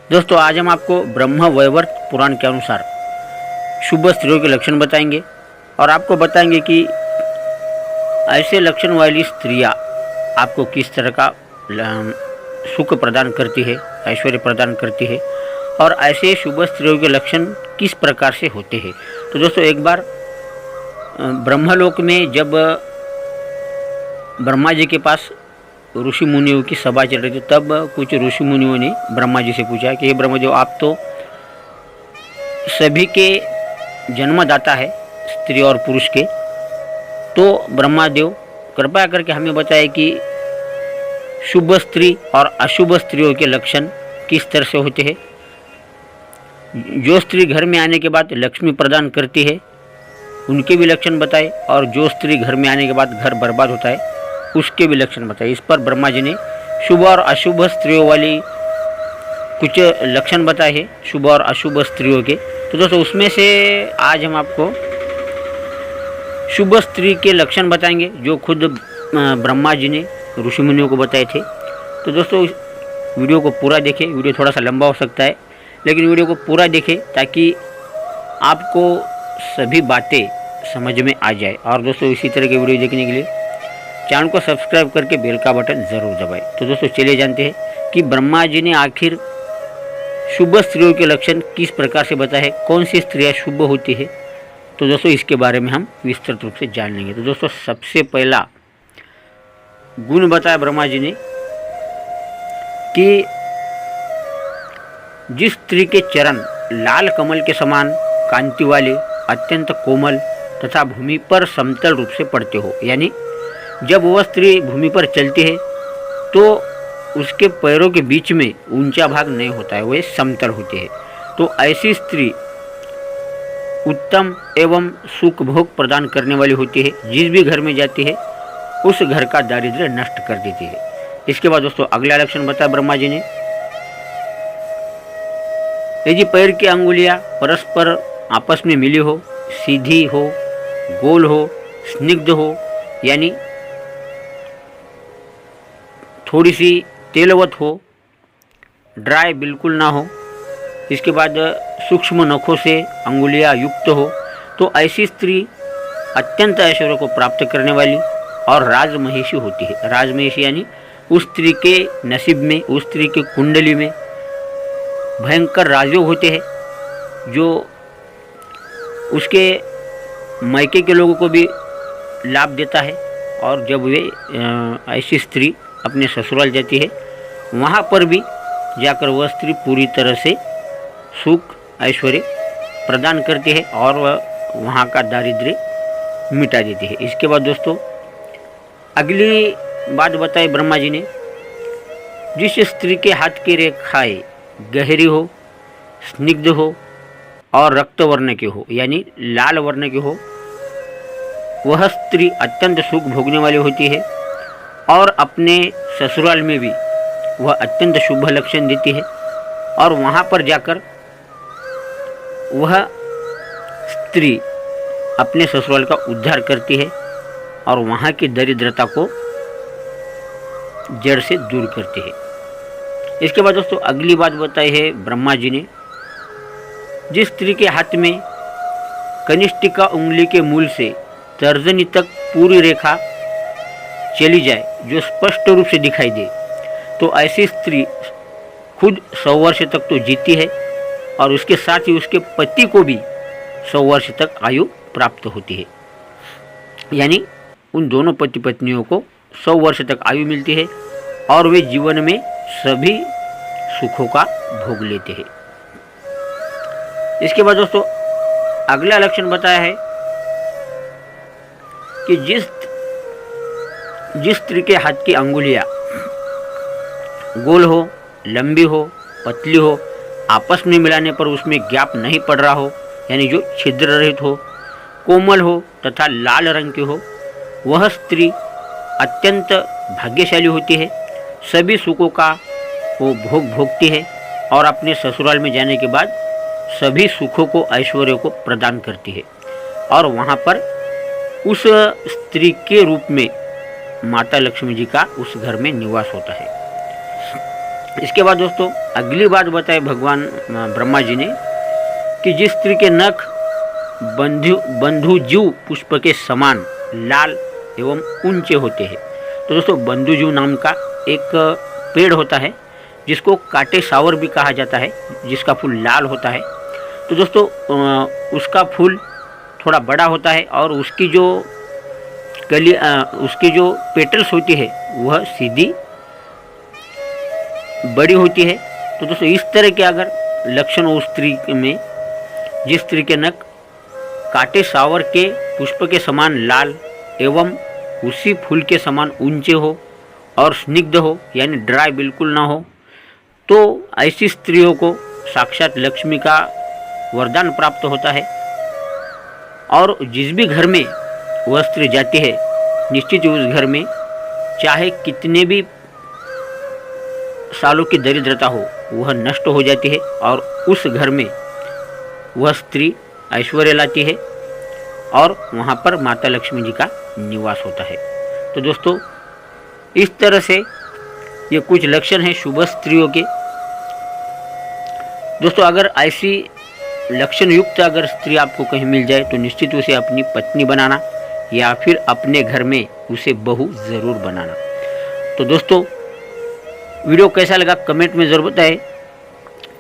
दोस्तों आज हम आपको ब्रह्म वैवर्त पुराण के अनुसार शुभ स्त्रियों के लक्षण बताएंगे और आपको बताएंगे कि ऐसे लक्षण वाली स्त्रियां आपको किस तरह का सुख प्रदान करती है, ऐश्वर्य प्रदान करती है और ऐसे शुभ स्त्रियों के लक्षण किस प्रकार से होते हैं। तो दोस्तों एक बार ब्रह्मलोक में जब ब्रह्मा जी के पास ऋषि मुनियों की सभा चल रही थी, तब कुछ ऋषि मुनियों ने ब्रह्मा जी से पूछा कि हे ब्रह्मदेव, आप तो सभी के जन्मदाता है, स्त्री और पुरुष के, तो ब्रह्मादेव कृपया करके हमें बताए कि शुभ स्त्री और अशुभ स्त्रियों के लक्षण किस तरह से होते हैं। जो स्त्री घर में आने के बाद लक्ष्मी प्रदान करती है उनके भी लक्षण बताए, और जो स्त्री घर में आने के बाद घर बर्बाद होता है उसके भी लक्षण बताए। इस पर ब्रह्मा जी ने शुभ और अशुभ स्त्रियों वाली कुछ लक्षण बताए हैं, शुभ और अशुभ स्त्रियों के। तो दोस्तों उसमें से आज हम आपको शुभ स्त्री के लक्षण बताएंगे जो खुद ब्रह्मा जी ने ऋषि मुनियों को बताए थे। तो दोस्तों वीडियो को पूरा देखें, वीडियो थोड़ा सा लंबा हो सकता है लेकिन वीडियो को पूरा देखें ताकि आपको सभी बातें समझ में आ जाए। और दोस्तों इसी तरह के वीडियो देखने के लिए चैनल को सब्सक्राइब करके बेल का बटन ज़रूर दबाएं। तो दोस्तों चलिए जानते हैं कि ब्रह्मा जी ने आखिर शुभ स्त्रियों के लक्षण किस प्रकार से बताए हैं, कौन सी स्त्रियां शुभ होती है। तो दोस्तों इसके बारे में हम विस्तृत रूप से जान लेंगे। तो दोस्तों सबसे पहला गुण बताया ब्रह्मा जी ने कि जिस स्त्री के चरण लाल कमल के समान कांति वाले, अत्यंत कोमल तथा भूमि पर समतल रूप से पड़ते हो, यानी जब वह स्त्री भूमि पर चलती है तो उसके पैरों के बीच में ऊंचा भाग नहीं होता है, वह समतल होती है। तो ऐसी स्त्री उत्तम एवं सुख भोग प्रदान करने वाली होती है, जिस भी घर में जाती है उस घर का दारिद्र्य नष्ट कर देती है। इसके बाद दोस्तों अगला लक्षण बताया ब्रह्मा जी ने, यदि पैर की अंगुलियां परस्पर आपस में मिली हो, सीधी हो, गोल हो, स्निग्ध हो, यानी थोड़ी सी तेलवत हो, ड्राई बिल्कुल ना हो, इसके बाद सूक्ष्म नखों से अंगुलियां युक्त हो, तो ऐसी स्त्री अत्यंत ऐश्वर्य को प्राप्त करने वाली और राजमहिषी होती है। राजमहिषी यानी उस स्त्री के नसीब में, उस स्त्री के कुंडली में भयंकर राजयोग होते हैं जो उसके मायके के लोगों को भी लाभ देता है। और जब वे ऐसी स्त्री अपने ससुराल जाती है वहाँ पर भी जाकर वह स्त्री पूरी तरह से सुख ऐश्वर्य प्रदान करती है और वह वहाँ का दारिद्र्य मिटा देती है। इसके बाद दोस्तों अगली बात बताई ब्रह्मा जी ने, जिस स्त्री के हाथ की रेखाएं गहरी हो, स्निग्ध हो और रक्त वर्ण की हो, यानी लाल वर्ण की हो, वह स्त्री अत्यंत सुख भोगने वाली होती है और अपने ससुराल में भी वह अत्यंत शुभ लक्षण देती है और वहाँ पर जाकर वह स्त्री अपने ससुराल का उद्धार करती है और वहाँ की दरिद्रता को जड़ से दूर करती है। इसके बाद दोस्तों अगली बात बताई है ब्रह्मा जी ने, जिस स्त्री के हाथ में कनिष्ठिका उंगली के मूल से तर्जनी तक पूरी रेखा चली जाए जो स्पष्ट रूप से दिखाई दे, तो ऐसी स्त्री खुद 100 वर्ष तक तो जीती है और उसके साथ ही उसके पति को भी 100 वर्ष तक आयु प्राप्त होती है। यानी उन दोनों पति पत्नियों को 100 वर्ष तक आयु मिलती है और वे जीवन में सभी सुखों का भोग लेते हैं। इसके बाद दोस्तों अगला लक्षण बताया है कि जिस स्त्री के हाथ की अंगुलियां गोल हो, लंबी हो, पतली हो, आपस में मिलाने पर उसमें गैप नहीं पड़ रहा हो, यानी जो छिद्र रहित हो, कोमल हो तथा लाल रंग की हो, वह स्त्री अत्यंत भाग्यशाली होती है, सभी सुखों का वो भोग भोगती है और अपने ससुराल में जाने के बाद सभी सुखों को, ऐश्वर्य को प्रदान करती है और वहाँ पर उस स्त्री के रूप में माता लक्ष्मी जी का उस घर में निवास होता है। इसके बाद दोस्तों अगली बात बताए भगवान ब्रह्मा जी ने कि जिस स्त्री के नख बंधुजीव पुष्प के समान लाल एवं ऊंचे होते हैं। तो दोस्तों बंधुजीव नाम का एक पेड़ होता है जिसको काटे सावर भी कहा जाता है, जिसका फूल लाल होता है। तो दोस्तों उसका फूल थोड़ा बड़ा होता है और उसकी जो उसकी जो पेटल्स होती है वह सीधी बड़ी होती है। तो दोस्तों इस तरह के अगर लक्षण उस स्त्री में, जिस स्त्री के नख काटे सावर के पुष्प के समान लाल एवं उसी फूल के समान ऊंचे हो और स्निग्ध हो, यानी ड्राई बिल्कुल ना हो, तो ऐसी स्त्रियों को साक्षात लक्ष्मी का वरदान प्राप्त होता है। और जिस भी घर में वह स्त्री जाती है, निश्चित ही उस घर में चाहे कितने भी सालों की दरिद्रता हो वह नष्ट हो जाती है और उस घर में वह स्त्री ऐश्वर्य लाती है और वहाँ पर माता लक्ष्मी जी का निवास होता है। तो दोस्तों इस तरह से ये कुछ लक्षण हैं शुभ स्त्रियों के। दोस्तों अगर ऐसी लक्षण युक्त अगर स्त्री आपको कहीं मिल जाए तो निश्चित उसे अपनी पत्नी बनाना या फिर अपने घर में उसे बहू ज़रूर बनाना। तो दोस्तों वीडियो कैसा लगा कमेंट में ज़रूर बताएं।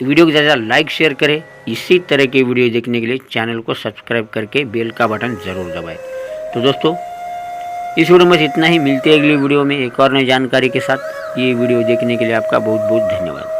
वीडियो को ज़्यादा लाइक शेयर करें। इसी तरह के वीडियो देखने के लिए चैनल को सब्सक्राइब करके बेल का बटन ज़रूर दबाएं। तो दोस्तों इस वीडियो में इतना ही, मिलते हैं अगली वीडियो में एक और नई जानकारी के साथ। ये वीडियो देखने के लिए आपका बहुत बहुत धन्यवाद।